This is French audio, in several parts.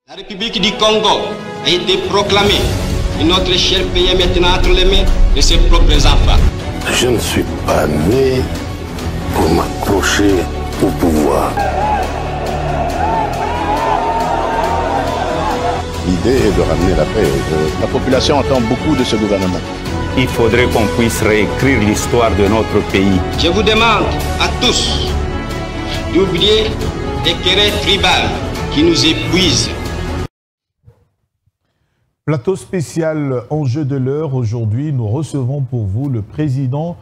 La République du Congo a été proclamée et notre cher pays est maintenant entre les mains de ses propres enfants. Je ne suis pas né pour m'accrocher au pouvoir. L'idée est de ramener la paix. La population attend beaucoup de ce gouvernement. Il faudrait qu'on puisse réécrire l'histoire de notre pays. Je vous demande à tous d'oublier les querelles tribales qui nous épuisent. Plateau spécial Enjeu de l'heure. Aujourd'hui, nous recevons pour vous le président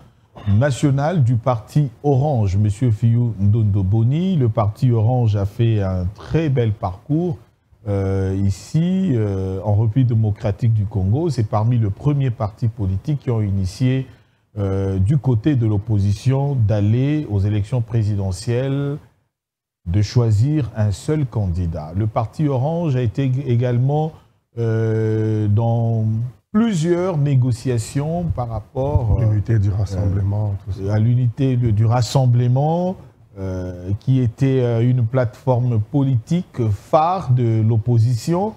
national du parti Orange, M. Fiyou Ndondoboni. Le parti Orange a fait un très bel parcours ici, en République démocratique du Congo. C'est parmi les premiers partis politiques qui ont initié du côté de l'opposition d'aller aux élections présidentielles, de choisir un seul candidat. Le parti Orange a été également dans plusieurs négociations par rapport l'unité du rassemblement, tout ça. À l'unité du rassemblement, qui était une plateforme politique phare de l'opposition.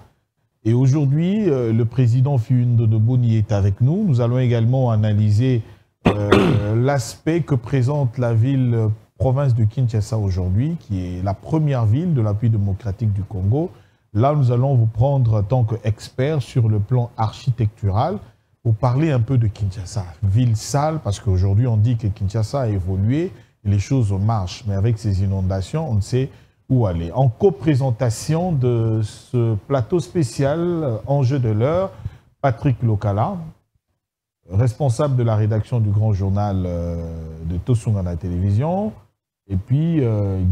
Et aujourd'hui, le président Fiyou Ndondoboni est avec nous. Nous allons également analyser l'aspect que présente la province de Kinshasa aujourd'hui, qui est la première ville de la République démocratique du Congo. Là, nous allons vous prendre en tant qu'expert sur le plan architectural pour parler un peu de Kinshasa. Ville sale, parce qu'aujourd'hui, on dit que Kinshasa a évolué et les choses marchent. Mais avec ces inondations, on ne sait où aller. En co-présentation de ce plateau spécial Enjeu de l'heure, Patrick Lokala, responsable de la rédaction du grand journal de Tosunga la télévision, et puis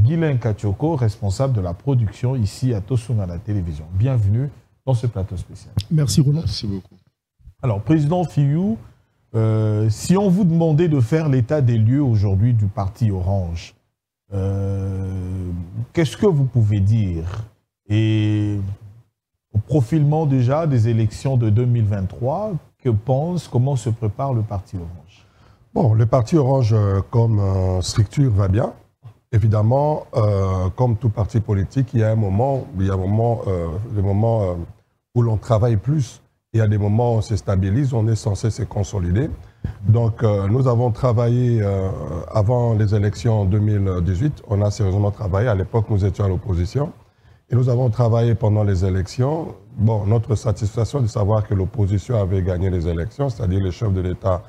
Guylain Kachoko, responsable de la production ici à Tosunga la télévision. Bienvenue dans ce plateau spécial. Merci Roland. Merci beaucoup. Alors, président Fiyou, si on vous demandait de faire l'état des lieux aujourd'hui du parti Orange, qu'est-ce que vous pouvez dire? Et au profilement déjà des élections de 2023, comment se prépare le parti Orange? Bon, le parti Orange comme structure va bien. Évidemment, comme tout parti politique, il y a un moment, où l'on travaille plus. Il y a des moments où on se stabilise, on est censé se consolider. Donc, nous avons travaillé avant les élections en 2018. On a sérieusement travaillé. À l'époque, nous étions à l'opposition. Et nous avons travaillé pendant les élections. Bon, notre satisfaction de savoir que l'opposition avait gagné les élections, c'est-à-dire le chef de l'État,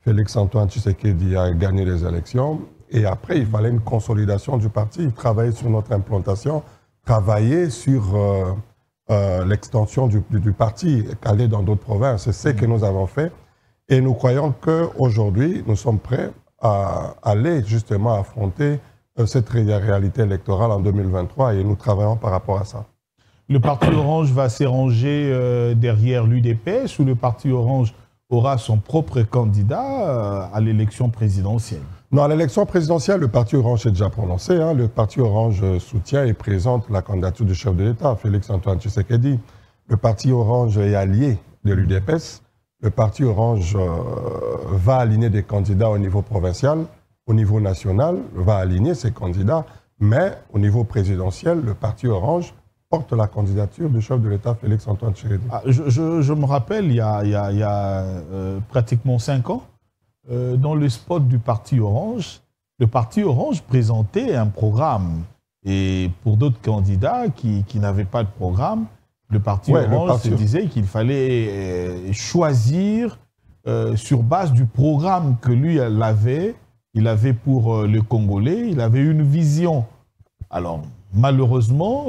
Félix-Antoine Tshisekedi, a gagné les élections. Et après, il fallait une consolidation du parti, travailler sur notre implantation, travailler sur l'extension du parti, aller dans d'autres provinces. C'est ce que nous avons fait. Et nous croyons qu'aujourd'hui, nous sommes prêts à aller justement affronter cette réalité électorale en 2023 et nous travaillons par rapport à ça. Le parti Orange va s'éranger derrière l'UDPS ou le parti Orange aura son propre candidat à l'élection présidentielle? Non, à l'élection présidentielle, le parti Orange est déjà prononcé. Hein. Le parti Orange soutient et présente la candidature du chef de l'État, Félix-Antoine Tshisekedi. Le parti Orange est allié de l'UDPS. Le parti Orange va aligner des candidats au niveau provincial, au niveau national, va aligner ses candidats. Mais au niveau présidentiel, le parti Orange porte la candidature du chef de l'État, Félix-Antoine Tshisekedi. Ah, je me rappelle, il y a pratiquement 5 ans, dans le spot du parti Orange, le parti Orange présentait un programme. Et pour d'autres candidats qui n'avaient pas de programme, le parti Orange se disait qu'il fallait choisir sur base du programme que lui avait. Il avait pour le Congolais, il avait une vision. Alors, malheureusement,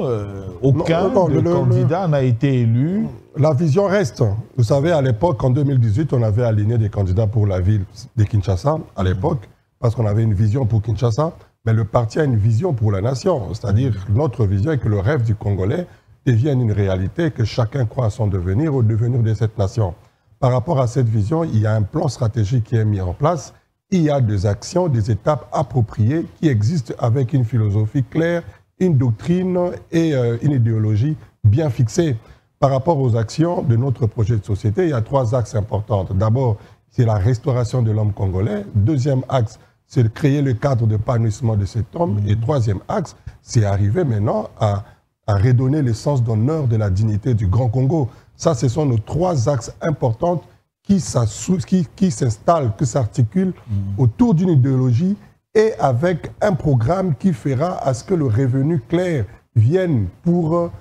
aucun candidat n'a été élu. La vision reste. Vous savez, à l'époque, en 2018, on avait aligné des candidats pour la ville de Kinshasa, à l'époque, parce qu'on avait une vision pour Kinshasa, mais le parti a une vision pour la nation. C'est-à-dire, notre vision est que le rêve du Congolais devienne une réalité, que chacun croit à son devenir, au devenir de cette nation. Par rapport à cette vision, il y a un plan stratégique qui est mis en place. Il y a des actions, des étapes appropriées qui existent avec une philosophie claire, une doctrine et une idéologie bien fixée. Par rapport aux actions de notre projet de société, il y a 3 axes importants. D'abord, c'est la restauration de l'homme congolais. Deuxième axe, c'est de créer le cadre d'épanouissement de cet homme. Et troisième axe, c'est arriver maintenant à à redonner le sens d'honneur de la dignité du Grand Congo. Ça, ce sont nos 3 axes importants qui s'installent, qui s'articulent autour d'une idéologie et avec un programme qui fera à ce que le revenu clair vienne pour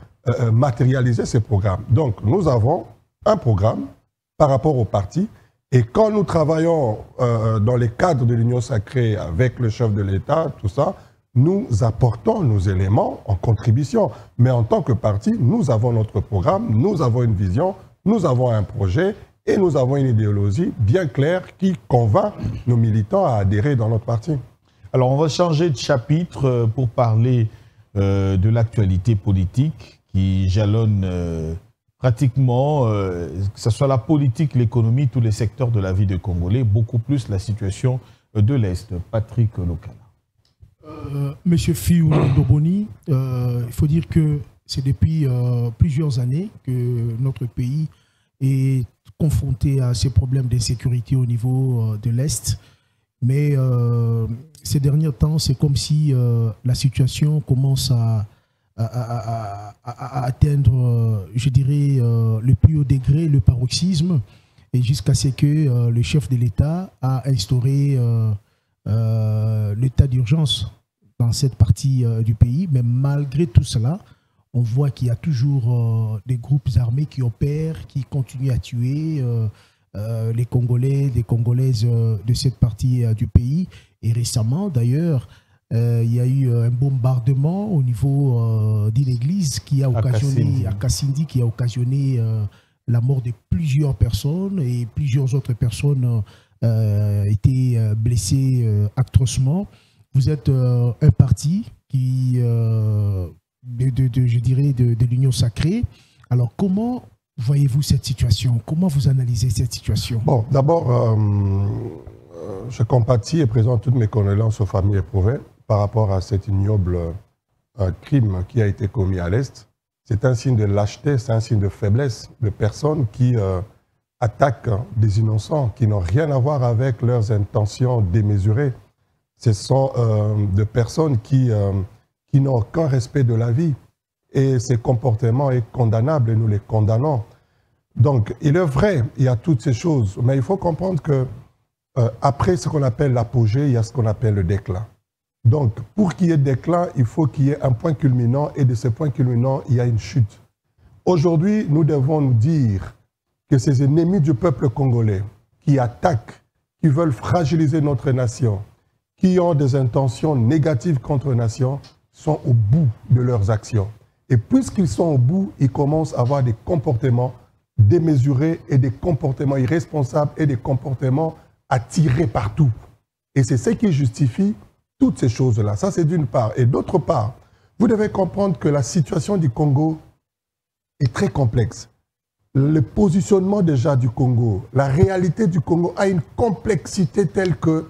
matérialiser ces programmes. Donc, nous avons un programme par rapport au parti. Et quand nous travaillons dans les cadres de l'Union sacrée avec le chef de l'État, tout ça, nous apportons nos éléments en contribution. Mais en tant que parti, nous avons notre programme, nous avons une vision, nous avons un projet et nous avons une idéologie bien claire qui convainc nos militants à adhérer dans notre parti. Alors, on va changer de chapitre pour parler de l'actualité politique qui jalonne pratiquement, que ce soit la politique, l'économie, tous les secteurs de la vie des Congolais, beaucoup plus la situation de l'Est. Patrick Lokala. Monsieur Fihoundo Boni, il faut dire que c'est depuis plusieurs années que notre pays est confronté à ces problèmes d'insécurité au niveau de l'Est. Mais ces derniers temps, c'est comme si la situation commence à atteindre, je dirais, le plus haut degré, le paroxysme, et jusqu'à ce que le chef de l'État a instauré l'état d'urgence dans cette partie du pays. Mais malgré tout cela, on voit qu'il y a toujours des groupes armés qui opèrent, qui continuent à tuer les Congolais, les Congolaises de cette partie du pays. Et récemment, d'ailleurs, il y a eu un bombardement au niveau d'une église qui a occasionné, à Kassindi, qui a occasionné la mort de plusieurs personnes, et plusieurs autres personnes étaient blessées atrocement. Vous êtes un parti qui, je dirais, de l'Union sacrée. Alors, comment voyez-vous cette situation? Comment vous analysez cette situation? Bon, d'abord, je compatis et présente toutes mes condoléances aux familles éprouvées par rapport à cet ignoble crime qui a été commis à l'Est. C'est un signe de lâcheté, c'est un signe de faiblesse de personnes qui attaquent des innocents, qui n'ont rien à voir avec leurs intentions démesurées. Ce sont des personnes qui n'ont aucun respect de la vie. Et ce comportement est condamnable et nous les condamnons. Donc, il est vrai, il y a toutes ces choses, mais il faut comprendre que après ce qu'on appelle l'apogée, il y a ce qu'on appelle le déclin. Donc, pour qu'il y ait déclin, il faut qu'il y ait un point culminant, et de ce point culminant, il y a une chute. Aujourd'hui, nous devons nous dire que ces ennemis du peuple congolais qui attaquent, qui veulent fragiliser notre nation, qui ont des intentions négatives contre la nation, sont au bout de leurs actions. Et puisqu'ils sont au bout, ils commencent à avoir des comportements démesurés et des comportements irresponsables et des comportements à tirer partout. Et c'est ce qui justifie toutes ces choses-là. Ça, c'est d'une part. Et d'autre part, vous devez comprendre que la situation du Congo est très complexe. Le positionnement déjà du Congo, la réalité du Congo a une complexité telle que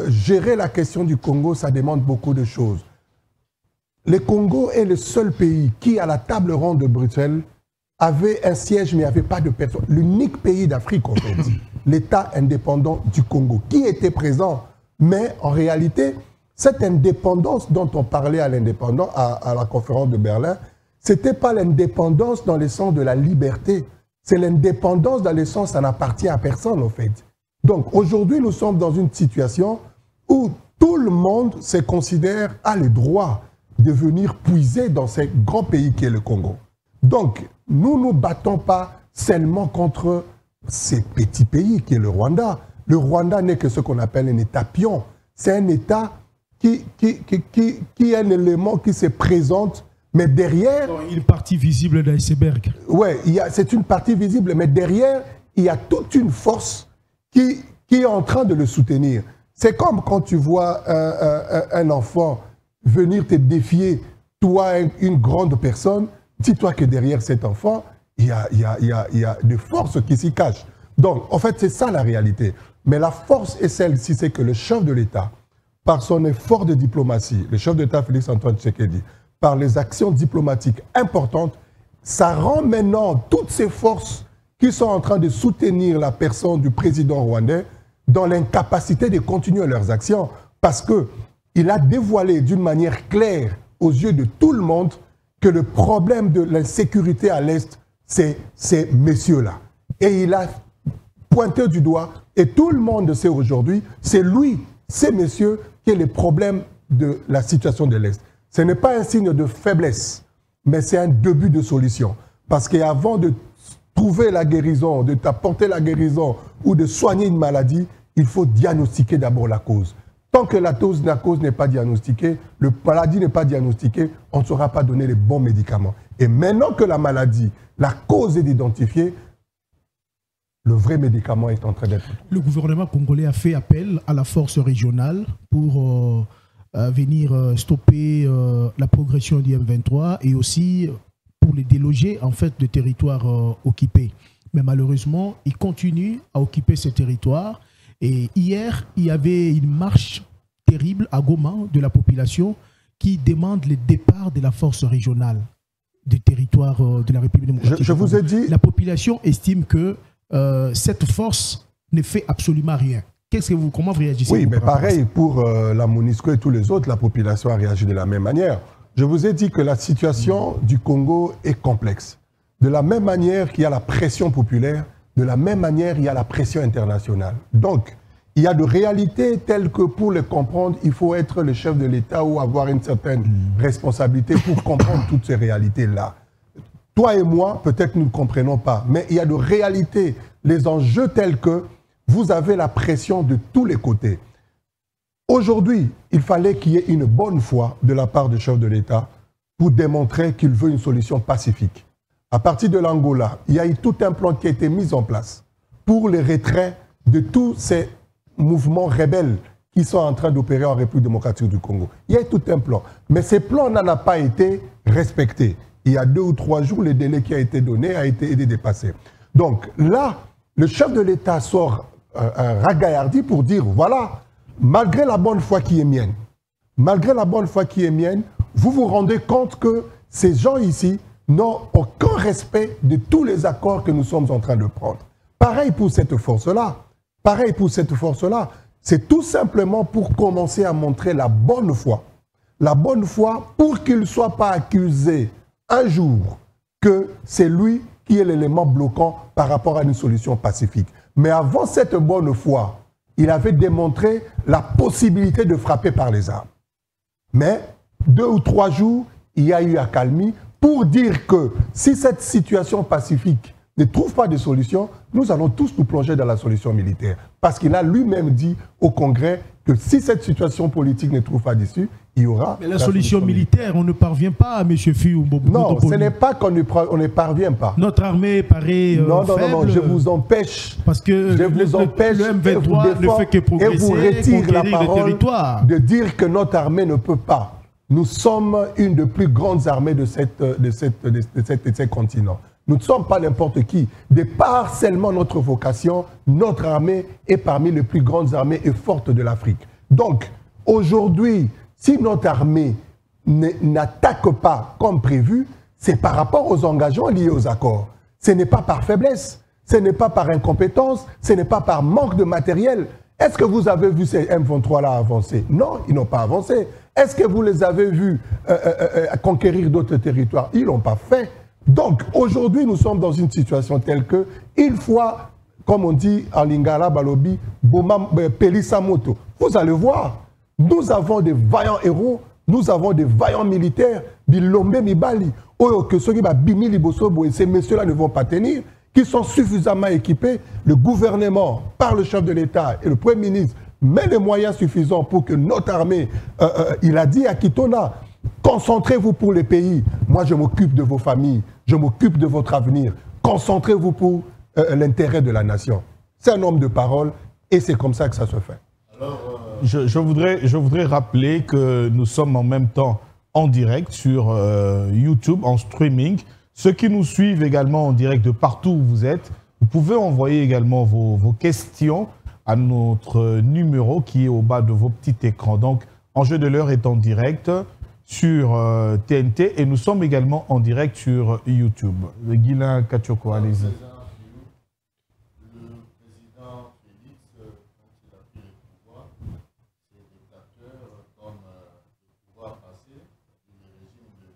gérer la question du Congo, ça demande beaucoup de choses. Le Congo est le seul pays qui, à la table ronde de Bruxelles, avait un siège, mais il n'y avait pas de personne. L'unique pays d'Afrique, en fait, l'État indépendant du Congo, qui était présent. Mais en réalité, cette indépendance dont on parlait à l'indépendance, à la conférence de Berlin, ce n'était pas l'indépendance dans le sens de la liberté. C'est l'indépendance dans le sens ça n'appartient à personne, en fait. Donc aujourd'hui, nous sommes dans une situation où tout le monde se considère a le droit de venir puiser dans ce grand pays qui est le Congo. Donc, nous ne nous battons pas seulement contre ces petits pays qui est le Rwanda. Le Rwanda n'est que ce qu'on appelle un État pion. C'est un État qui est un élément qui se présente, mais derrière... Une partie visible de l'iceberg. Oui, c'est une partie visible, mais derrière, il y a toute une force qui est en train de le soutenir. C'est comme quand tu vois un enfant venir te défier, toi, une grande personne, dis-toi que derrière cet enfant, il y a des forces qui s'y cachent. Donc, en fait, c'est ça la réalité. Mais la force est celle-ci, c'est que le chef de l'État, par son effort de diplomatie, le chef d'État Félix-Antoine Tshisekedi, par les actions diplomatiques importantes, ça rend maintenant toutes ces forces qui sont en train de soutenir la personne du président rwandais dans l'incapacité de continuer leurs actions. Parce qu'il a dévoilé d'une manière claire aux yeux de tout le monde que le problème de l'insécurité à l'Est, c'est ces messieurs-là. Et il a pointé du doigt, et tout le monde sait aujourd'hui, c'est lui, ces messieurs, qui est le problème de la situation de l'Est. Ce n'est pas un signe de faiblesse, mais c'est un début de solution. Parce qu'avant de trouver la guérison, de t'apporter la guérison ou de soigner une maladie, il faut diagnostiquer d'abord la cause. Tant que la cause n'est pas diagnostiquée, la maladie n'est pas diagnostiquée, on ne saura pas donner les bons médicaments. Et maintenant que la maladie, la cause est identifiée, le vrai médicament est en train d'être... Le gouvernement congolais a fait appel à la force régionale pour venir stopper la progression du M23 et aussi pour les déloger en fait de territoires occupés. Mais malheureusement, ils continuent à occuper ces territoires. Et hier, il y avait une marche terrible à Goma de la population qui demande le départ de la force régionale du territoire de la République démocratique. Je vous ai dit... La population estime que cette force ne fait absolument rien. Comment vous réagissez? Oui, mais pareil, pour la MONUSCO et tous les autres, la population a réagi de la même manière. Je vous ai dit que la situation du Congo est complexe. De la même manière qu'il y a la pression populaire, de la même manière, il y a la pression internationale. Donc, il y a de réalités telles que pour les comprendre, il faut être le chef de l'État ou avoir une certaine responsabilité pour comprendre toutes ces réalités-là. Toi et moi, peut-être nous ne comprenons pas, mais il y a de réalités, les enjeux tels que vous avez la pression de tous les côtés. Aujourd'hui, il fallait qu'il y ait une bonne foi de la part du chef de l'État pour démontrer qu'il veut une solution pacifique. À partir de l'Angola, il y a eu tout un plan qui a été mis en place pour le retrait de tous ces mouvements rebelles qui sont en train d'opérer en République démocratique du Congo. Il y a eu tout un plan. Mais ce plan n'en a pas été respecté. Il y a 2 ou 3 jours, le délai qui a été donné a été dépassé. Donc là, le chef de l'État sort un ragaillardi pour dire, voilà, malgré la bonne foi qui est mienne, vous vous rendez compte que ces gens ici n'ont aucun respect de tous les accords que nous sommes en train de prendre. Pareil pour cette force-là. C'est tout simplement pour commencer à montrer la bonne foi. La bonne foi pour qu'il ne soit pas accusé un jour que c'est lui qui est l'élément bloquant par rapport à une solution pacifique. Mais avant cette bonne foi, il avait démontré la possibilité de frapper par les armes. Mais 2 ou 3 jours, il y a eu accalmie pour dire que si cette situation pacifique ne trouve pas de solution, nous allons tous nous plonger dans la solution militaire. Parce qu'il a lui-même dit au Congrès que si cette situation politique ne trouve pas d'issue, il y aura... Mais la solution militaire, on ne parvient pas à M. Fiou. Non, ce n'est pas qu'on ne parvient pas. Notre armée paraît faible. Non, je vous empêche. Parce que le M23 ne fait que progresser, et vous retire la parole de dire que notre armée ne peut pas. Nous sommes une des plus grandes armées de ces continents. Nous ne sommes pas n'importe qui. De par seulement notre vocation, notre armée est parmi les plus grandes armées et fortes de l'Afrique. Donc, aujourd'hui, si notre armée n'attaque pas comme prévu, c'est par rapport aux engagements liés aux accords. Ce n'est pas par faiblesse, ce n'est pas par incompétence, ce n'est pas par manque de matériel. Est-ce que vous avez vu ces M23-là avancer? Non, ils n'ont pas avancé. Est-ce que vous les avez vus conquérir d'autres territoires? Ils ne l'ont pas fait. Donc, aujourd'hui, nous sommes dans une situation telle que, il faut, comme on dit en lingala balobi, Pelisamoto. Vous allez voir, nous avons des vaillants héros, nous avons des vaillants militaires, Bilombe Mibali, ces messieurs-là ne vont pas tenir, qui sont suffisamment équipés. Le gouvernement, par le chef de l'État et le Premier ministre, met les moyens suffisants pour que notre armée, il a dit à Kitona, concentrez-vous pour les pays. Moi, je m'occupe de vos familles. Je m'occupe de votre avenir. Concentrez-vous pour l'intérêt de la nation. C'est un homme de parole et c'est comme ça que ça se fait. Alors, je voudrais rappeler que nous sommes en même temps en direct sur YouTube, en streaming. Ceux qui nous suivent également en direct de partout où vous êtes, vous pouvez envoyer également vos questions à notre numéro qui est au bas de vos petits écrans. Donc, Enjeu de l'heure est en direct sur TNT et nous sommes également en direct sur YouTube. Guilain Kachoko, allez-y. Le président Félix, quand il a pris le pouvoir, ses dictateurs, comme le pouvoir passé, le régime de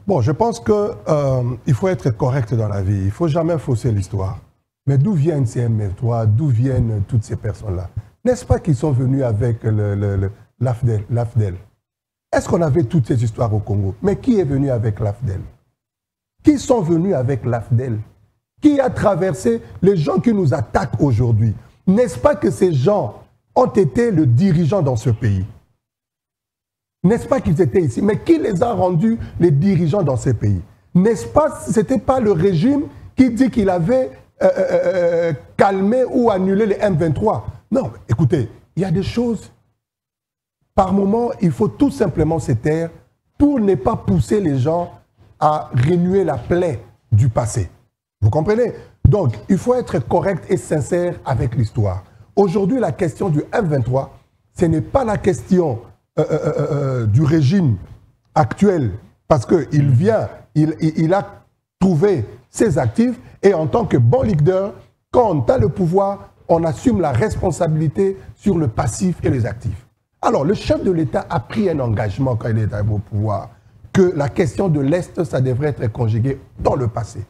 Bon, je pense qu'il faut être correct dans la vie. Il ne faut jamais fausser l'histoire. Mais d'où viennent ces M23? D'où viennent toutes ces personnes-là? N'est-ce pas qu'ils sont venus avec l'AFDEL? Est-ce qu'on avait toutes ces histoires au Congo? Mais qui est venu avec l'AFDEL? Qui sont venus avec l'AFDEL? Qui a traversé les gens qui nous attaquent aujourd'hui? N'est-ce pas que ces gens ont été le dirigeant dans ce pays? N'est-ce pas qu'ils étaient ici? Mais qui les a rendus les dirigeants dans ces pays? N'est-ce pas, ce n'était pas le régime qui dit qu'il avait calmé ou annulé les M23? Non, écoutez, il y a des choses, par moment, il faut tout simplement se taire pour ne pas pousser les gens à renouer la plaie du passé. Vous comprenez? Donc, il faut être correct et sincère avec l'histoire. Aujourd'hui, la question du M23, ce n'est pas la question du régime actuel, parce qu'il vient, il a trouvé ses actifs, et en tant que bon leader, quand on a le pouvoir, on assume la responsabilité sur le passif et les actifs. Alors, le chef de l'État a pris un engagement quand il est arrivé au pouvoir, que la question de l'Est, ça devrait être conjugué dans le passé.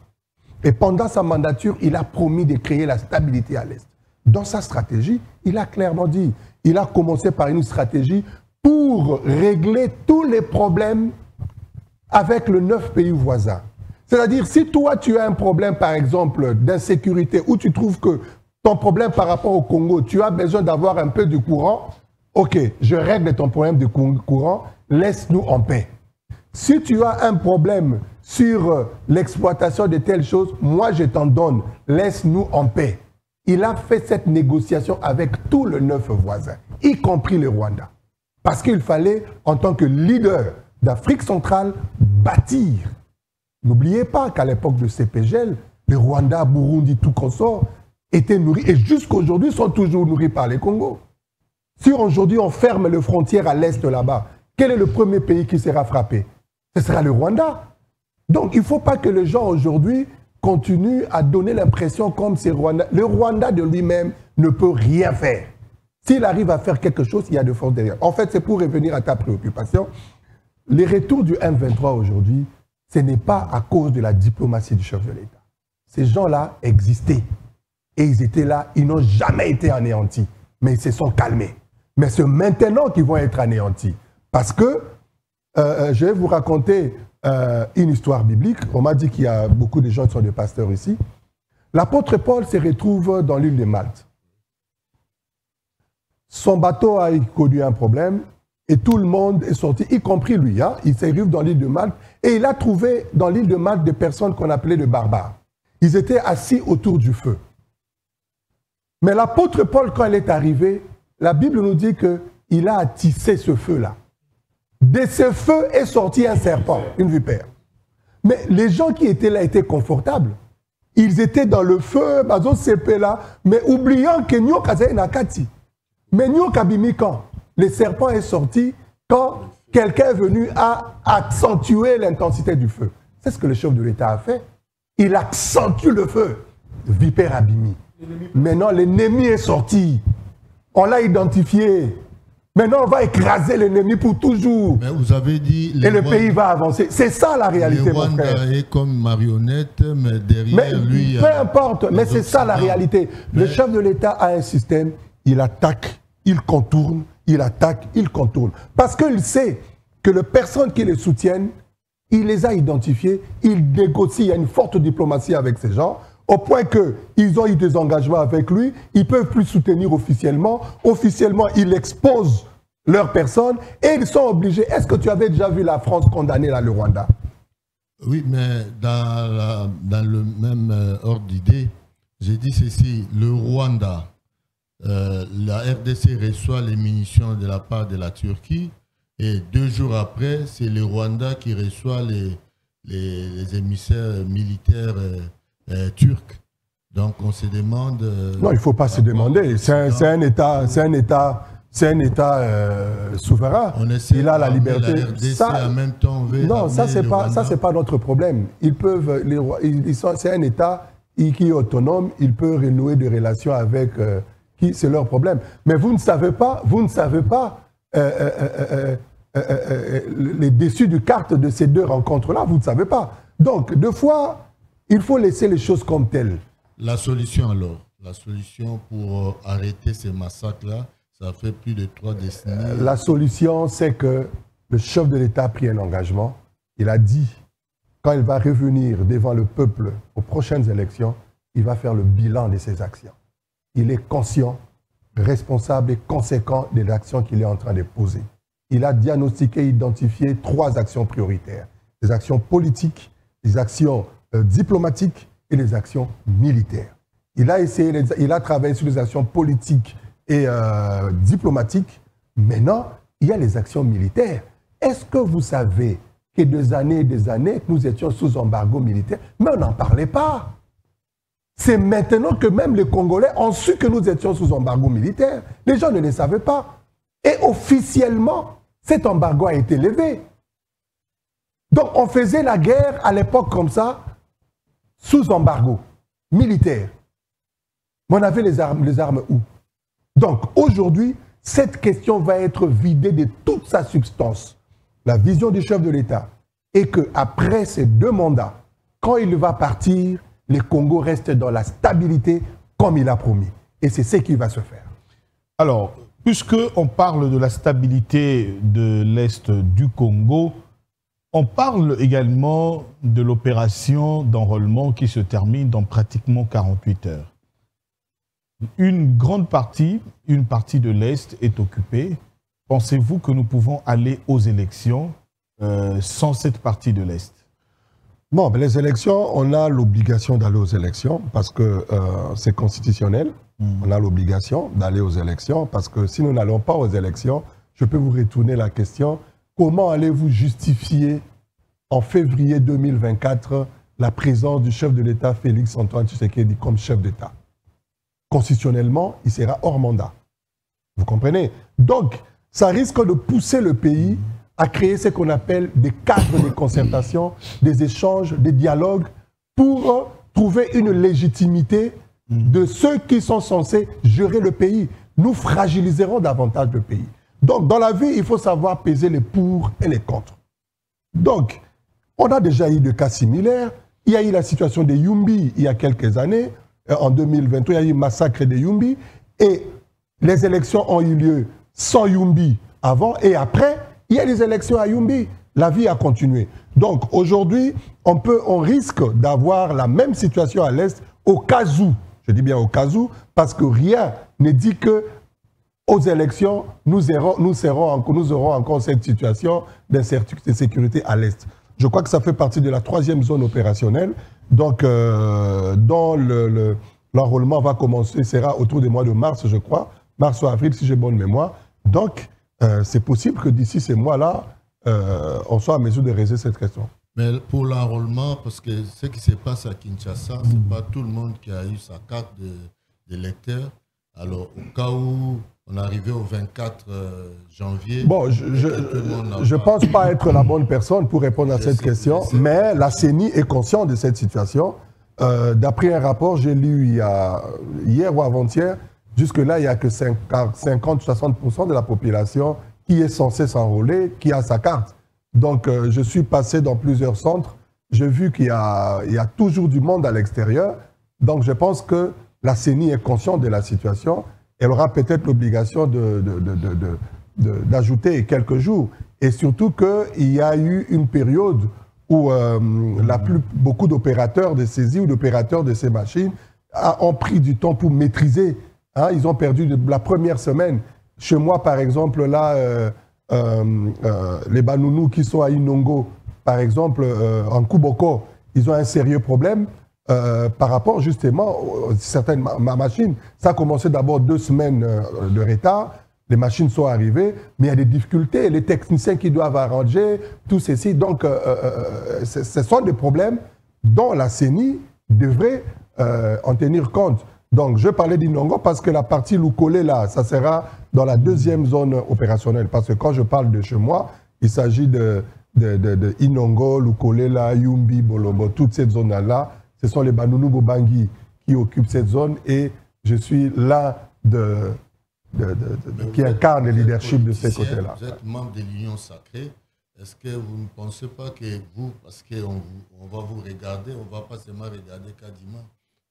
Et pendant sa mandature, il a promis de créer la stabilité à l'Est. Dans sa stratégie, il a clairement dit, il a commencé par une stratégie pour régler tous les problèmes avec les 9 pays voisins. C'est-à-dire, si toi, tu as un problème, par exemple, d'insécurité, ou tu trouves que ton problème par rapport au Congo, tu as besoin d'avoir un peu de courant, ok, je règle ton problème de courant, laisse-nous en paix. Si tu as un problème sur l'exploitation de telles choses, moi je t'en donne, laisse-nous en paix. Il a fait cette négociation avec tous les 9 voisins, y compris le Rwanda. Parce qu'il fallait, en tant que leader d'Afrique centrale, bâtir. N'oubliez pas qu'à l'époque de CPGL, le Rwanda, Burundi, tout consort, étaient nourris, et jusqu'à aujourd'hui sont toujours nourris par les Congos. Si aujourd'hui on ferme les frontières à l'est là-bas, quel est le premier pays qui sera frappé? Ce sera le Rwanda. Donc il ne faut pas que les gens aujourd'hui continuent à donner l'impression comme c'est Rwanda. Le Rwanda de lui-même ne peut rien faire. S'il arrive à faire quelque chose, il y a de force derrière. En fait, c'est pour revenir à ta préoccupation. Les retours du M23 aujourd'hui, ce n'est pas à cause de la diplomatie du chef de l'État. Ces gens-là existaient. Et ils étaient là, ils n'ont jamais été anéantis. Mais ils se sont calmés. Mais c'est maintenant qu'ils vont être anéantis. Parce que, je vais vous raconter une histoire biblique. On m'a dit qu'il y a beaucoup de gens qui sont des pasteurs ici. L'apôtre Paul se retrouve dans l'île de Malte. Son bateau a connu un problème et tout le monde est sorti, y compris lui. Hein. Il s'arrive dans l'île de Malte et il a trouvé dans l'île de Malte des personnes qu'on appelait des barbares. Ils étaient assis autour du feu. Mais l'apôtre Paul, quand il est arrivé, la Bible nous dit qu'il a attissé ce feu-là. De ce feu est sorti un serpent, une vipère. Mais les gens qui étaient là étaient confortables. Ils étaient dans le feu, mais oubliant que nous avons nakati. Mais nous quand le serpent est sorti, quand quelqu'un est venu à accentuer l'intensité du feu. C'est ce que le chef de l'État a fait. Il accentue le feu. Vipère abîmée. Maintenant, l'ennemi est sorti. On l'a identifié. Maintenant, on va écraser l'ennemi pour toujours. Mais vous avez dit... Et le pays va avancer. C'est ça la réalité, mon frère. Le est comme marionnette, mais derrière lui... Peu importe, mais c'est ça la réalité. Le chef de l'État a un système, il attaque, il contourne, il attaque, il contourne. Parce qu'il sait que les personnes qui les soutiennent, il les a identifiées, il négocie, il y a une forte diplomatie avec ces gens, au point qu'ils ont eu des engagements avec lui, ils ne peuvent plus soutenir officiellement. Officiellement, ils exposent leurs personnes et ils sont obligés. Est-ce que tu avais déjà vu la France condamner le Rwanda? Oui, mais dans le même ordre d'idée, j'ai dit ceci, le Rwanda, la RDC reçoit les munitions de la part de la Turquie et 2 jours après, c'est le Rwanda qui reçoit les émissaires militaires turcs. Donc on se demande... non, il ne faut pas se demander. C'est un État souverain. Il a la liberté. La RDC en même temps non, ça c'est pas notre problème. Ils peuvent, c'est un État qui est autonome. Il peut renouer des relations avec qui, c'est leur problème. Mais vous ne savez pas les déçus du carte de ces deux rencontres-là, vous ne savez pas. Donc, deux fois, il faut laisser les choses comme telles. La solution alors, la solution pour arrêter ces massacres-là, ça fait plus de 3 décennies. La solution, c'est que le chef de l'État a pris un engagement. Il a dit, quand il va revenir devant le peuple aux prochaines élections, il va faire le bilan de ses actions. Il est conscient, responsable et conséquent des actions qu'il est en train de poser. Il a diagnostiqué, identifié 3 actions prioritaires. Des actions politiques, des actions diplomatiques et des actions militaires. Il a travaillé sur les actions politiques et diplomatiques. Maintenant, il y a les actions militaires. Est-ce que vous savez que des années et des années que nous étions sous embargo militaire, mais on n'en parlait pas. C'est maintenant que même les Congolais ont su que nous étions sous embargo militaire. Les gens ne le savaient pas. Et officiellement, cet embargo a été levé. Donc on faisait la guerre à l'époque comme ça, sous embargo militaire. Mais on avait les armes où? Donc aujourd'hui, cette question va être vidée de toute sa substance. La vision du chef de l'État est qu'après ces 2 mandats, quand il va partir, le Congo reste dans la stabilité comme il a promis. Et c'est ce qui va se faire. Alors, puisqu'on parle de la stabilité de l'Est du Congo, on parle également de l'opération d'enrôlement qui se termine dans pratiquement 48 heures. Une partie de l'Est est occupée. Pensez-vous que nous pouvons aller aux élections sans cette partie de l'Est? Bon, ben les élections, on a l'obligation d'aller aux élections parce que c'est constitutionnel. On a l'obligation d'aller aux élections parce que si nous n'allons pas aux élections, je peux vous retourner la question, comment allez-vous justifier en février 2024 la présence du chef de l'État Félix Antoine Tshisekedi comme chef d'État? Constitutionnellement, il sera hors mandat. Vous comprenez? Donc, ça risque de pousser le pays à créer ce qu'on appelle des cadres de concertation, des échanges, des dialogues pour trouver une légitimité de ceux qui sont censés gérer le pays. Nous fragiliserons davantage le pays. Donc, dans la vie, il faut savoir peser les pour et les contre. Donc, on a déjà eu des cas similaires. Il y a eu la situation des Yumbi il y a quelques années. En 2023, il y a eu le massacre des Yumbi. Et les élections ont eu lieu sans Yumbi avant et après. Il y a des élections à Yumbi. La vie a continué. Donc aujourd'hui, on risque d'avoir la même situation à l'Est au cas où, je dis bien au cas où, parce que rien ne dit que aux élections, nous aurons encore cette situation d'incertitude de sécurité à l'Est. Je crois que ça fait partie de la 3e zone opérationnelle. Donc, dont l'enrôlement va commencer, sera autour du mois de mars, je crois, mars ou avril, si j'ai bonne mémoire. Donc, c'est possible que d'ici ces mois-là, on soit en mesure de résoudre cette question. Mais pour l'enrôlement, parce que ce qui se passe à Kinshasa, ce n'est pas tout le monde qui a eu sa carte d'électeur. Alors, au cas où on arrivait au 24 janvier... Bon, je ne pense pas être la bonne personne pour répondre à cette question, mais la CENI est consciente de cette situation. D'après un rapport, j'ai lu hier ou avant-hier, jusque-là, il n'y a que 50-60% de la population qui est censée s'enrôler, qui a sa carte. Donc, je suis passé dans plusieurs centres. J'ai vu qu'il y a toujours du monde à l'extérieur. Donc, je pense que la CENI est consciente de la situation. Elle aura peut-être l'obligation d'ajouter quelques jours. Et surtout qu'il y a eu une période où beaucoup d'opérateurs de saisie ou d'opérateurs de ces machines ont pris du temps pour maîtriser. Hein, ils ont perdu la première semaine. Chez moi, par exemple, là, les Banounous qui sont à Inongo, par exemple, en Kuboko, ils ont un sérieux problème par rapport justement à certaines machines. Ça a commencé d'abord 2 semaines de retard. Les machines sont arrivées, mais il y a des difficultés. Les techniciens qui doivent arranger, tout ceci. Donc, ce sont des problèmes dont la CENI devrait en tenir compte. Donc, je parlais d'Inongo parce que la partie Lukole, là, ça sera dans la 2e zone opérationnelle. Parce que quand je parle de chez moi, il s'agit de Inongo, Lukole, là, Yumbi, Bolombo, toutes ces zones-là. Ce sont les Banounous Bobangi qui occupent cette zone et je suis l'un qui incarne le leadership de ces côtés-là. Vous êtes membre de l'Union sacrée. Est-ce que vous ne pensez pas que vous, parce qu'on va vous regarder, on ne va pas seulement regarder Kadima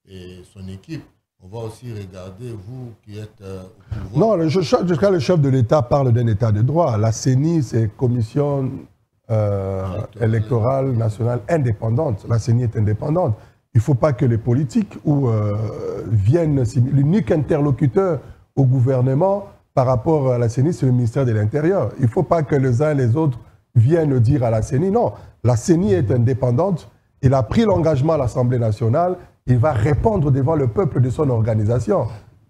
et son équipe, on va aussi regarder vous qui êtes au pouvoir. Non, jusqu'à le chef de l'État parle d'un État de droit. La CENI, c'est Commission électorale nationale indépendante. La CENI est indépendante. Il ne faut pas que les politiques viennent... L'unique interlocuteur au gouvernement par rapport à la CENI, c'est le ministère de l'Intérieur. Il ne faut pas que les uns et les autres viennent dire à la CENI. Non, la CENI est indépendante. Il a pris l'engagement à l'Assemblée nationale. Il va répondre devant le peuple de son organisation.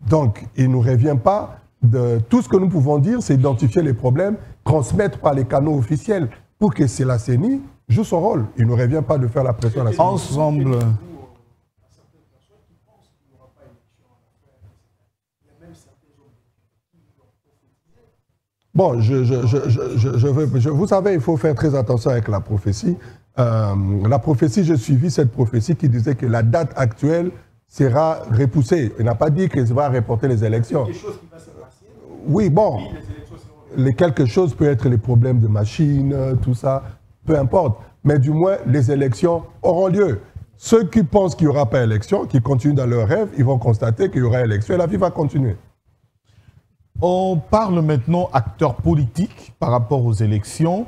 Donc, il ne nous revient pas de... Tout ce que nous pouvons dire, c'est identifier les problèmes, transmettre par les canaux officiels pour que la CENI joue son rôle. Il ne nous revient pas de faire la pression à la CENI. Ensemble... Bon, vous savez, il faut faire très attention avec la prophétie. La prophétie, j'ai suivi cette prophétie qui disait que la date actuelle sera repoussée. Il n'a pas dit qu'il va reporter les élections. Oui, bon, quelque chose peut être les problèmes de machines, tout ça, peu importe. Mais du moins, les élections auront lieu. Ceux qui pensent qu'il n'y aura pas élection, qui continuent dans leur rêve, ils vont constater qu'il y aura élection et la vie va continuer. On parle maintenant acteurs politiques par rapport aux élections.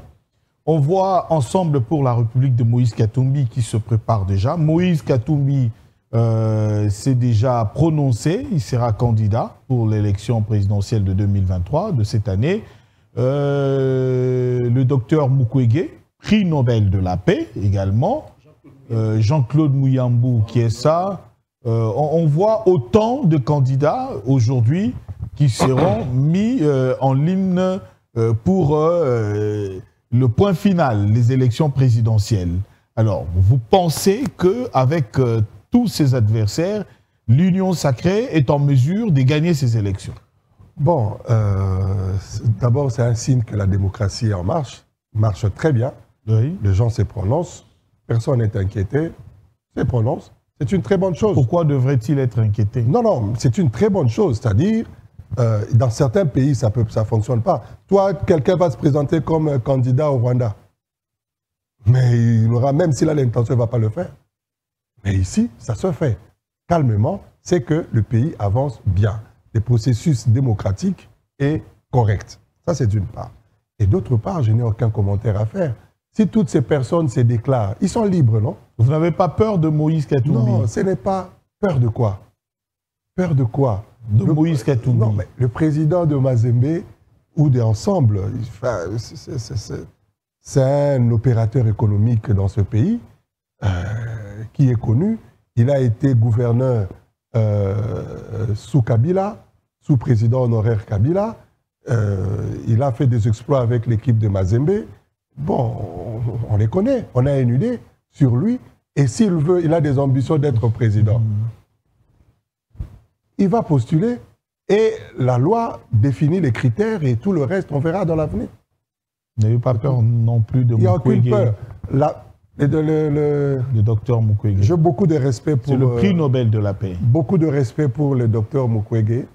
On voit Ensemble pour la République de Moïse Katumbi qui se prépare déjà. Moïse Katumbi s'est déjà prononcé. Il sera candidat pour l'élection présidentielle de 2023, de cette année. Le docteur Mukwege, prix Nobel de la paix également. Jean-Claude Muyambou qui est ça. On voit autant de candidats aujourd'hui qui seront mis en ligne pour le point final, les élections présidentielles. Alors, vous pensez qu'avec tous ces adversaires, l'Union sacrée est en mesure de gagner ces élections? Bon, d'abord, c'est un signe que la démocratie est en marche très bien. Oui. Les gens se prononcent, personne n'est inquiété, se prononcent. C'est une très bonne chose. Pourquoi devrait-il être inquiété? Non, non, c'est une très bonne chose, c'est-à-dire... dans certains pays, ça ne fonctionne pas. Toi, quelqu'un va se présenter comme candidat au Rwanda. Mais il aura, même s'il a l'intention, il ne va pas le faire. Mais ici, ça se fait. Calmement, c'est que le pays avance bien. Le processus démocratique est correct. Ça, c'est d'une part. Et d'autre part, je n'ai aucun commentaire à faire. Si toutes ces personnes se déclarent, ils sont libres, non? Vous n'avez pas peur de Moïse Katumbi? Non, ce n'est pas peur de quoi? Peur de quoi? De Moïse Katumbi. Non, mais le président de Mazembe ou d'Ensemble, c'est un opérateur économique dans ce pays qui est connu. Il a été gouverneur sous Kabila, sous président honoraire Kabila. Il a fait des exploits avec l'équipe de Mazembe. Bon, on les connaît, on a une idée sur lui. Et s'il veut, il a des ambitions d'être président. Il va postuler et la loi définit les critères et tout le reste, on verra dans l'avenir. Vous n'avez pas peur non plus de Mukwege? Il n'y a aucune peur. Le docteur Mukwege. J'ai beaucoup de respect pour... C'est le prix Nobel de la paix. Beaucoup de respect pour le docteur Mukwege.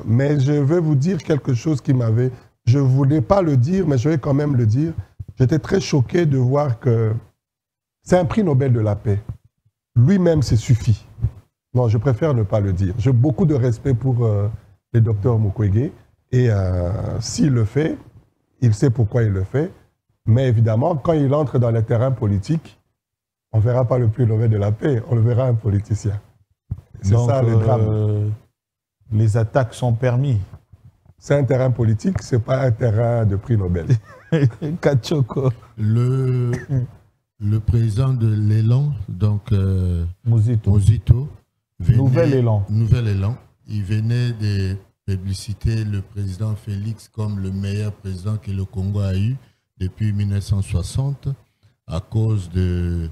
Mais je vais vous dire quelque chose qui m'avait... Je ne voulais pas le dire, mais je vais quand même le dire. J'étais très choqué de voir que c'est un prix Nobel de la paix. Lui-même, c'est suffit. Non, je préfère ne pas le dire. J'ai beaucoup de respect pour le docteur Mukwege. Et s'il le fait, il sait pourquoi il le fait. Mais évidemment, quand il entre dans le terrain politique, on ne verra pas le prix Nobel de la paix, on le verra un politicien. C'est ça le drame. Les attaques sont permis. C'est un terrain politique, ce n'est pas un terrain de prix Nobel. Kachoko. Le président de l'élan, donc Mozito. Nouvel Élan. Il venait de publiciter le président Félix comme le meilleur président que le Congo a eu depuis 1960 à cause du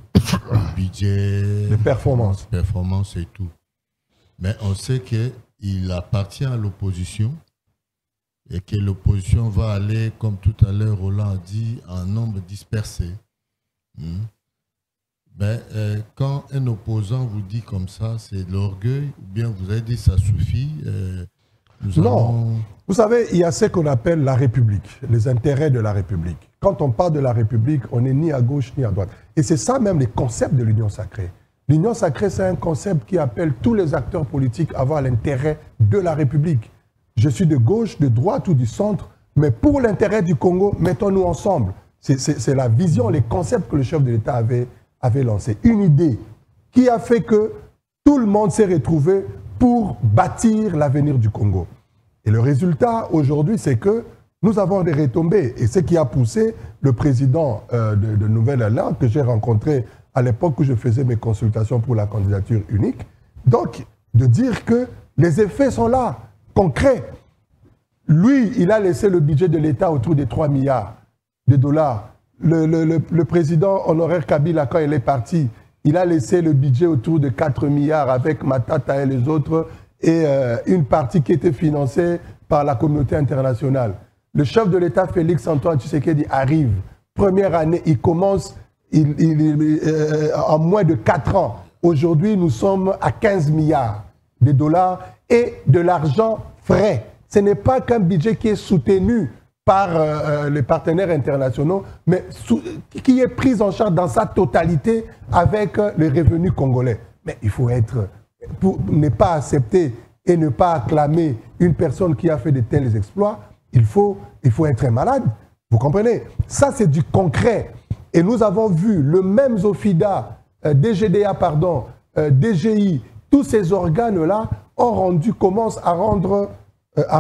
budget, de performance et tout. Mais on sait qu'il appartient à l'opposition et que l'opposition va aller, comme tout à l'heure Roland a dit, en nombre dispersé. Ben, quand un opposant vous dit comme ça, c'est de l'orgueil, ou bien vous avez dit ça suffit. Non. Vous savez, il y a ce qu'on appelle la République, les intérêts de la République. Quand on parle de la République, on n'est ni à gauche ni à droite. Et c'est ça même les concepts de l'Union sacrée. L'Union sacrée, c'est un concept qui appelle tous les acteurs politiques à avoir l'intérêt de la République. Je suis de gauche, de droite ou du centre, mais pour l'intérêt du Congo, mettons-nous ensemble. C'est la vision, les concepts que le chef de l'État avait lancés. Une idée qui a fait que tout le monde s'est retrouvé pour bâtir l'avenir du Congo. Et le résultat aujourd'hui, c'est que nous avons des retombées. Et ce qui a poussé le président de Nouvelle-Alliance, que j'ai rencontré à l'époque où je faisais mes consultations pour la candidature unique, donc de dire que les effets sont là, concrets. Lui, il a laissé le budget de l'État autour de 3 milliards de dollars. Le président honoraire Kabila, quand il est parti, il a laissé le budget autour de 4 milliards avec Matata et les autres, et une partie qui était financée par la communauté internationale. Le chef de l'État, Félix Antoine Tshisekedi, arrive. Première année, il commence en moins de 4 ans. Aujourd'hui, nous sommes à 15 milliards de dollars et de l'argent frais. Ce n'est pas qu'un budget qui est soutenu par les partenaires internationaux, mais qui est pris en charge dans sa totalité avec les revenus congolais. Mais il faut être, pour ne pas accepter et ne pas acclamer une personne qui a fait de tels exploits, il faut être malade. Vous comprenez? Ça, c'est du concret. Et nous avons vu le même Zofida, DGDA, pardon, DGI, tous ces organes-là commencent à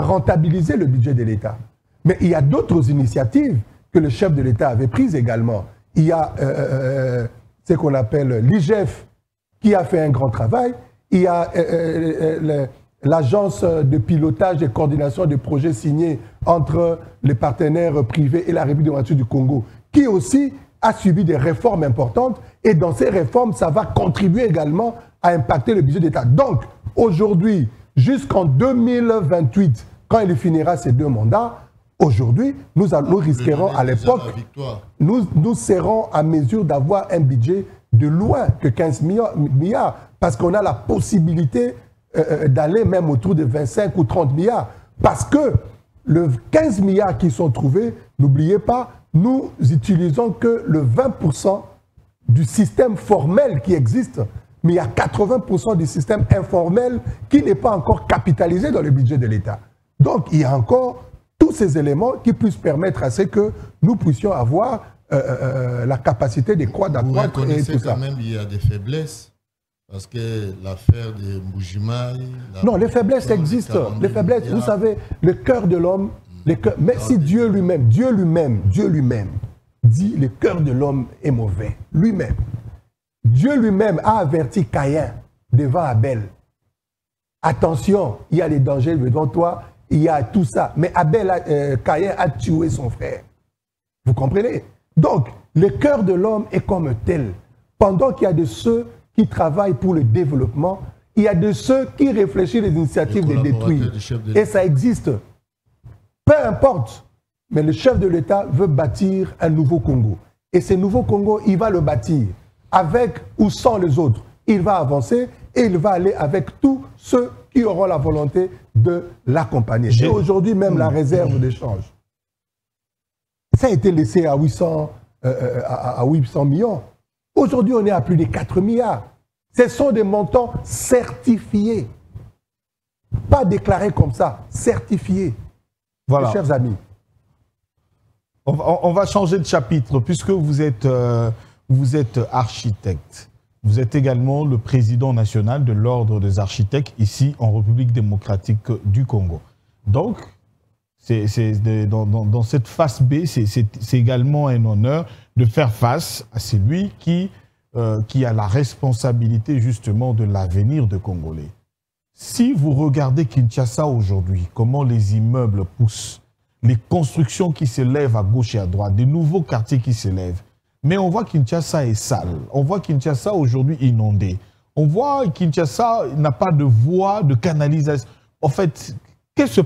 rentabiliser le budget de l'État. Mais il y a d'autres initiatives que le chef de l'État avait prises également. Il y a ce qu'on appelle l'IGF qui a fait un grand travail. Il y a l'agence de pilotage et coordination des projets signés entre les partenaires privés et la République démocratique du Congo, qui aussi a subi des réformes importantes. Et dans ces réformes, ça va contribuer également à impacter le budget d'État. Donc, aujourd'hui, jusqu'en 2028, quand il finira ses 2 mandats, aujourd'hui, nous risquerons à l'époque, nous serons à mesure d'avoir un budget de loin que 15 milliards, parce qu'on a la possibilité d'aller même autour de 25 ou 30 milliards. Parce que les 15 milliards qui sont trouvés, n'oubliez pas, nous utilisons que le 20% du système formel qui existe, mais il y a 80% du système informel qui n'est pas encore capitalisé dans le budget de l'État. Donc, il y a encore tous ces éléments qui puissent permettre à ce que nous puissions avoir la capacité de croître, d'accroître et tout ça. Quand même, il y a des faiblesses. Parce que l'affaire de Mbujimaï... Non, les faiblesses existent. Les faiblesses, vous savez, le cœur de l'homme... Mais si Dieu lui-même dit le cœur de l'homme est mauvais, lui-même. Dieu lui-même a averti Caïn devant Abel. Attention, il y a les dangers devant toi, il y a tout ça. Mais Caïn a tué son frère. Vous comprenez? Donc, le cœur de l'homme est comme tel. Pendant qu'il y a de ceux qui travaillent pour le développement, il y a de ceux qui réfléchissent les initiatives de détruire. Et ça existe. Peu importe. Mais le chef de l'État veut bâtir un nouveau Congo. Et ce nouveau Congo, il va le bâtir. Avec ou sans les autres. Il va avancer et il va aller avec tous ceux qui auront la volonté de l'accompagner. Et aujourd'hui, même la réserve d'échange, ça a été laissé à 800 millions. Aujourd'hui, on est à plus de 4 milliards. Ce sont des montants certifiés. Pas déclarés comme ça, certifiés. Voilà. Mes chers amis. On va changer de chapitre, puisque vous êtes architecte. Vous êtes également le président national de l'Ordre des architectes ici en République démocratique du Congo. Donc, dans cette face B, c'est également un honneur de faire face à celui qui a la responsabilité justement de l'avenir des Congolais. Si vous regardez Kinshasa aujourd'hui, comment les immeubles poussent, les constructions qui s'élèvent à gauche et à droite, des nouveaux quartiers qui s'élèvent, mais on voit Kinshasa est sale, on voit Kinshasa aujourd'hui inondé, on voit Kinshasa n'a pas de voie de canalisation. En fait, qu'est-ce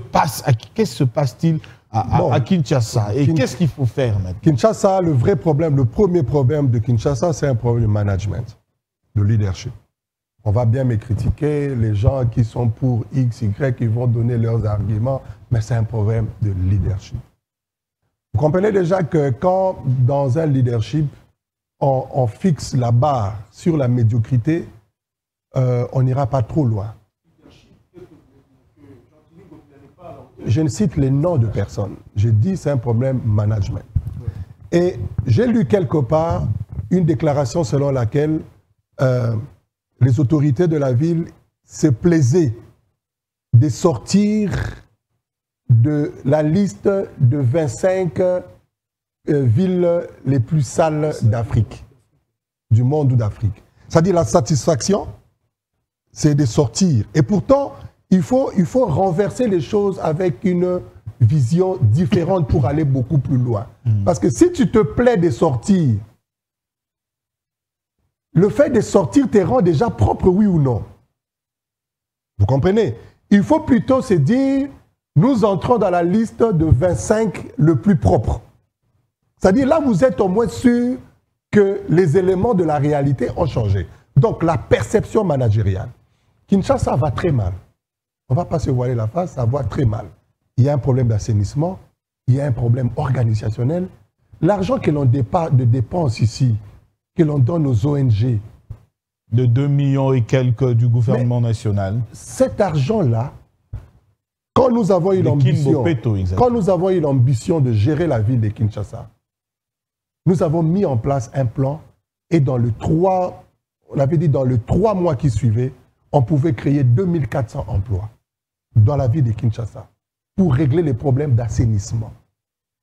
qui se passe-t-il à Kinshasa et qu'est-ce qu'il faut faire maintenant? Kinshasa, le vrai problème, le premier problème de Kinshasa, c'est un problème de management, de leadership. on va bien me critiquer, les gens qui sont pour X, Y, ils vont donner leurs arguments, mais c'est un problème de leadership. Vous comprenez déjà que quand, dans un leadership, on fixe la barre sur la médiocrité, on n'ira pas trop loin. Je ne cite les noms de personnes. Je dis c'est un problème management. Et j'ai lu quelque part une déclaration selon laquelle les autorités de la ville se plaisaient de sortir de la liste de 25 villes les plus sales d'Afrique, du monde ou d'Afrique. C'est-à-dire la satisfaction, c'est de sortir. Et pourtant, il faut renverser les choses avec une vision différente pour aller beaucoup plus loin. Parce que si tu te plais de sortir, le fait de sortir te rend déjà propre, oui ou non? Vous comprenez? Il faut plutôt se dire, nous entrons dans la liste de 25 le plus propre. C'est-à-dire, là, vous êtes au moins sûr que les éléments de la réalité ont changé. Donc, la perception managériale. Kinshasa va très mal. On ne va pas se voiler la face, ça va très mal. Il y a un problème d'assainissement, il y a un problème organisationnel. L'argent que l'on dépense ici, que l'on donne aux ONG. De 2 millions et quelques du gouvernement national. Cet argent-là, quand nous avons eu l'ambition, de gérer la ville de Kinshasa, nous avons mis en place un plan et dans le 3 mois qui suivaient, on pouvait créer 2400 emplois dans la ville de Kinshasa pour régler les problèmes d'assainissement.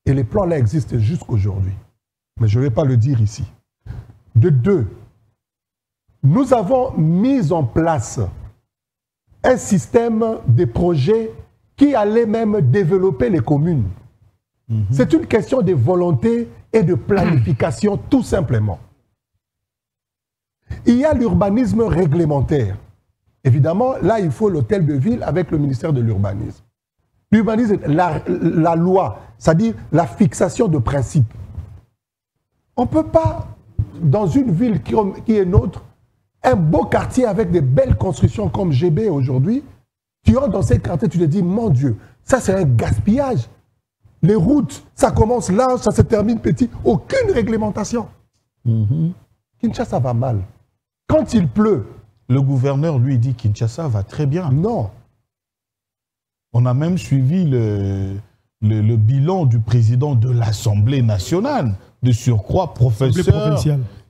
Et les plans-là existent jusqu'aujourd'hui. Mais je ne vais pas le dire ici. De deux, nous avons mis en place un système de projets qui allait même développer les communes. C'est une question de volonté et de planification, tout simplement. Il y a l'urbanisme réglementaire. Évidemment, là, il faut l'hôtel de ville avec le ministère de l'urbanisme. L'urbanisme, la loi, c'est-à-dire la fixation de principes. On ne peut pas, dans une ville qui est nôtre, un beau quartier avec des belles constructions comme GB aujourd'hui, tu entres dans ces quartiers, tu te dis, mon Dieu, ça c'est un gaspillage. Les routes, ça commence large, ça se termine petit, aucune réglementation. Kinshasa va mal. Quand il pleut, le gouverneur lui dit Kinshasa va très bien. Non. On a même suivi le bilan du président de l'Assemblée nationale, de surcroît professeur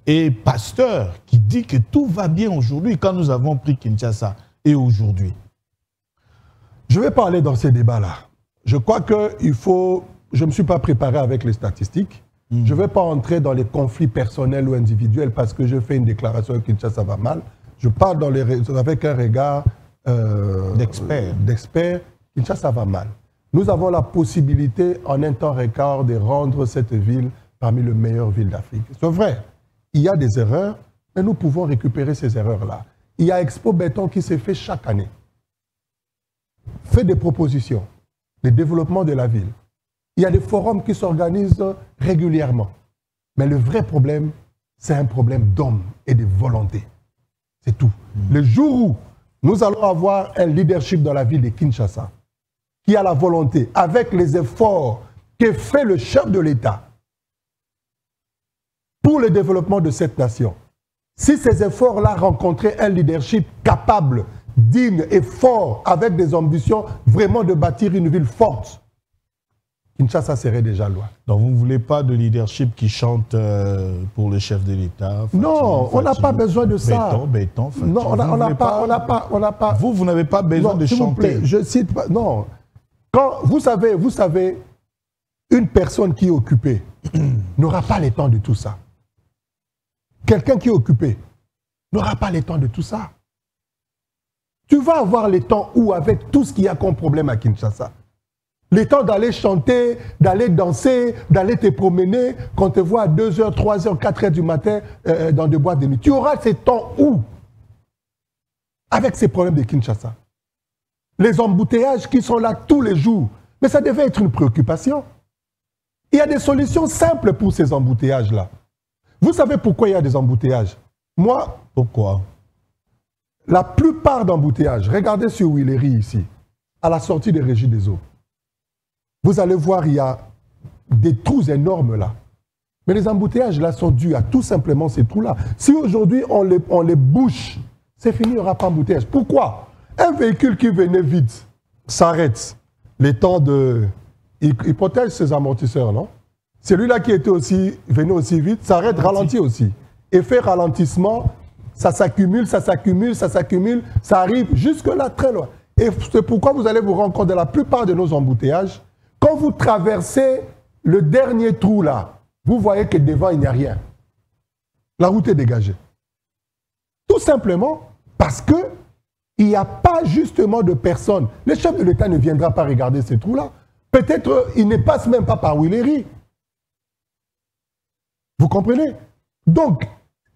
et pasteur, qui dit que tout va bien aujourd'hui quand nous avons pris Kinshasa et aujourd'hui. Je vais pas aller dans ces débats-là. Je crois qu'il faut... Je ne me suis pas préparé avec les statistiques. Je ne vais pas entrer dans les conflits personnels ou individuels parce que je fais une déclaration que Kinshasa va mal. Je parle avec un regard d'expert. Kinshasa va mal. Nous avons la possibilité, en un temps record, de rendre cette ville parmi les meilleures villes d'Afrique. C'est vrai, il y a des erreurs, mais nous pouvons récupérer ces erreurs-là. Il y a Expo Béton qui se fait chaque année. Fait des propositions, des développements de la ville. Il y a des forums qui s'organisent régulièrement. Mais le vrai problème, c'est un problème d'hommes et de volonté. C'est tout. Le jour où nous allons avoir un leadership dans la ville de Kinshasa, qui a la volonté, avec les efforts que fait le chef de l'État pour le développement de cette nation, si ces efforts-là rencontraient un leadership capable, digne et fort, avec des ambitions vraiment de bâtir une ville forte, Kinshasa serait déjà loin. Donc vous ne voulez pas de leadership qui chante pour le chef de l'État? Non, on n'a pas besoin de ça. Béton, non, on n'a pas... Vous n'avez pas besoin de chanter. Vous plaît, je cite pas... Non. Quand, vous savez, une personne qui est occupée n'aura pas le temps de tout ça. Quelqu'un qui est occupé n'aura pas le temps de tout ça. Tu vas avoir le temps où, avec tout ce qu'il y a comme problème à Kinshasa, le temps d'aller chanter, d'aller danser, d'aller te promener, quand on te voit à 2h, 3h, 4h du matin dans des boîtes de nuit. Tu auras ces temps où? Avec ces problèmes de Kinshasa. Les embouteillages qui sont là tous les jours. Mais ça devait être une préoccupation. Il y a des solutions simples pour ces embouteillages-là. Vous savez pourquoi il y a des embouteillages? Moi, pourquoi? la plupart d'embouteillages, regardez sur Willery ici, à la sortie des régies des eaux. Vous allez voir, il y a des trous énormes là. Mais les embouteillages là sont dus à tout simplement ces trous-là. Si aujourd'hui on les bouche, c'est fini, il n'y aura pas d'embouteillage. Pourquoi? Un véhicule qui venait vite s'arrête. Les temps de... Il protège ses amortisseurs, non? Celui-là qui venait aussi vite s'arrête, ralentit aussi. Effet ralentissement, ça s'accumule, ça s'accumule, ça s'accumule, ça arrive jusque-là très loin. Et c'est pourquoi vous allez vous rendre compte de la plupart de nos embouteillages. Quand vous traversez le dernier trou là, vous voyez que devant, il n'y a rien. La route est dégagée. Tout simplement parce qu'il n'y a pas justement de personnes. Le chef de l'État ne viendra pas regarder ces trous-là. Peut-être il ne passe même pas par Willery. Vous comprenez? Donc,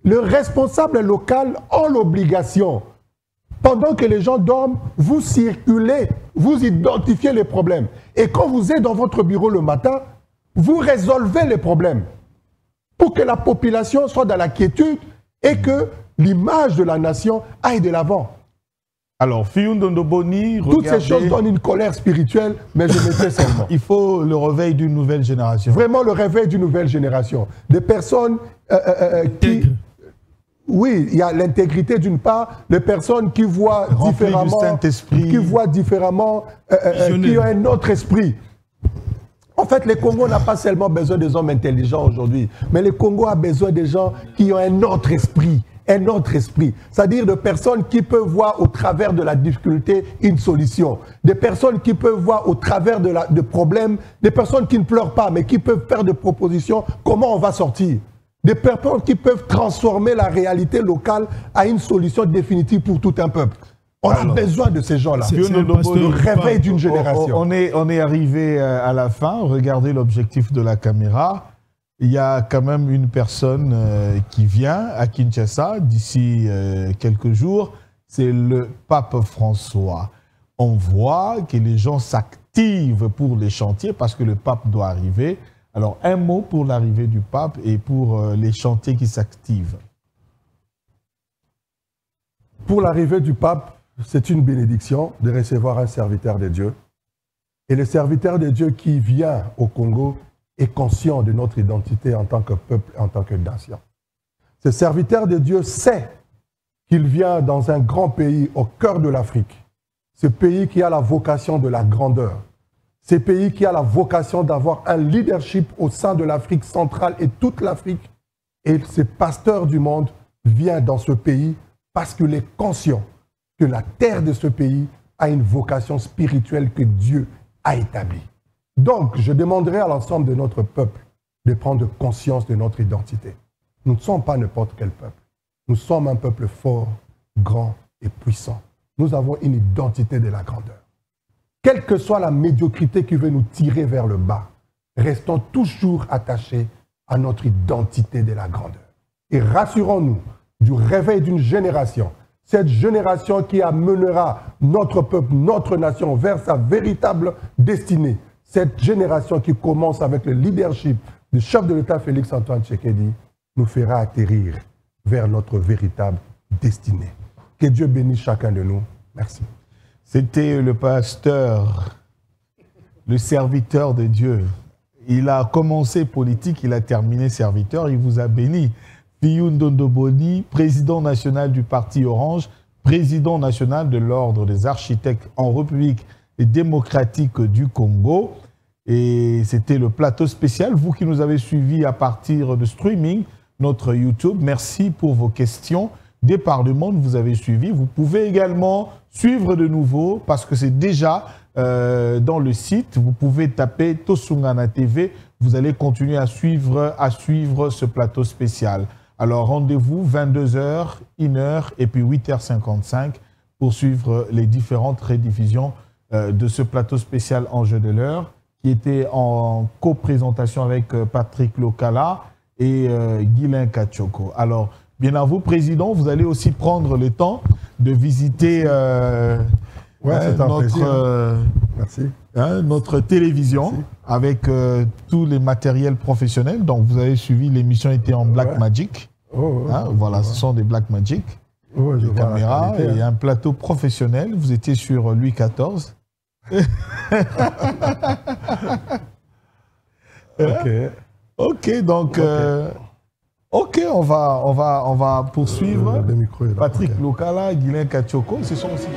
le responsable local a l'obligation, pendant que les gens dorment, vous circulez, vous identifiez les problèmes. Et quand vous êtes dans votre bureau le matin, vous résolvez les problèmes pour que la population soit dans la quiétude et que l'image de la nation aille de l'avant. Alors, Fiyun Dondoboni, toutes ces choses donnent une colère spirituelle, mais je mettrai seulement. Il faut le réveil d'une nouvelle génération. Vraiment le réveil d'une nouvelle génération. Des personnes qui... Oui, il y a l'intégrité d'une part, les personnes qui voient différemment, qui ont un autre esprit. En fait, le Congo n'a pas seulement besoin des hommes intelligents aujourd'hui, mais le Congo a besoin des gens qui ont un autre esprit. Un autre esprit. C'est-à-dire de personnes qui peuvent voir au travers de la difficulté une solution. Des personnes qui peuvent voir au travers de problèmes, des personnes qui ne pleurent pas, mais qui peuvent faire des propositions, comment on va sortir. Des personnes qui peuvent transformer la réalité locale à une solution définitive pour tout un peuple. On a besoin de ces gens-là. Le réveil d'une génération. On est arrivé à la fin. Regardez l'objectif de la caméra. Il y a quand même une personne qui vient à Kinshasa d'ici quelques jours. C'est le pape François. On voit que les gens s'activent pour les chantiers parce que le pape doit arriver. Alors, un mot pour l'arrivée du pape et pour les chantiers qui s'activent. Pour l'arrivée du pape, c'est une bénédiction de recevoir un serviteur de Dieu. Et le serviteur de Dieu qui vient au Congo est conscient de notre identité en tant que peuple, en tant que nation. Ce serviteur de Dieu sait qu'il vient dans un grand pays au cœur de l'Afrique. Ce pays qui a la vocation de la grandeur. Ce pays qui a la vocation d'avoir un leadership au sein de l'Afrique centrale et toute l'Afrique. Et ce pasteur du monde vient dans ce pays parce qu'il est conscient que la terre de ce pays a une vocation spirituelle que Dieu a établie. Donc, je demanderai à l'ensemble de notre peuple de prendre conscience de notre identité. Nous ne sommes pas n'importe quel peuple. Nous sommes un peuple fort, grand et puissant. Nous avons une identité de la grandeur. Quelle que soit la médiocrité qui veut nous tirer vers le bas, restons toujours attachés à notre identité de la grandeur. Et rassurons-nous du réveil d'une génération, cette génération qui amènera notre peuple, notre nation vers sa véritable destinée. Cette génération qui commence avec le leadership du chef de l'État Félix Antoine Tshisekedi nous fera atterrir vers notre véritable destinée. Que Dieu bénisse chacun de nous. Merci. C'était le pasteur, le serviteur de Dieu. Il a commencé politique, il a terminé serviteur, il vous a béni. Fiyun Dondoboni, président national du Parti Orange, président national de l'Ordre des architectes en République démocratique du Congo. Et c'était le plateau spécial. Vous qui nous avez suivis à partir de streaming, notre YouTube, merci pour vos questions. Des parts du monde, vous avez suivi. Vous pouvez également suivre de nouveau parce que c'est déjà dans le site. Vous pouvez taper Tosungana TV. Vous allez continuer à suivre ce plateau spécial. Alors rendez-vous 22h, 1h et puis 8h55 pour suivre les différentes rediffusions de ce plateau spécial Enjeu de l'heure qui était en co-présentation avec Patrick Lokala et Guylain Kachoko. Alors, bien à vous, Président, vous allez aussi prendre le temps de visiter notre télévision. Merci. Avec tous les matériels professionnels. Donc, vous avez suivi, l'émission était en Black Magic. Voilà, ce sont des Black Magic. Ouais, je des vois la caméras qualité, et un plateau professionnel. Vous étiez sur Louis XIV. Ok. Ok, donc... Ok, on va poursuivre. Le micro est là. Patrick Ok. Lokala, Guylain Kachoko, ce sont aussi...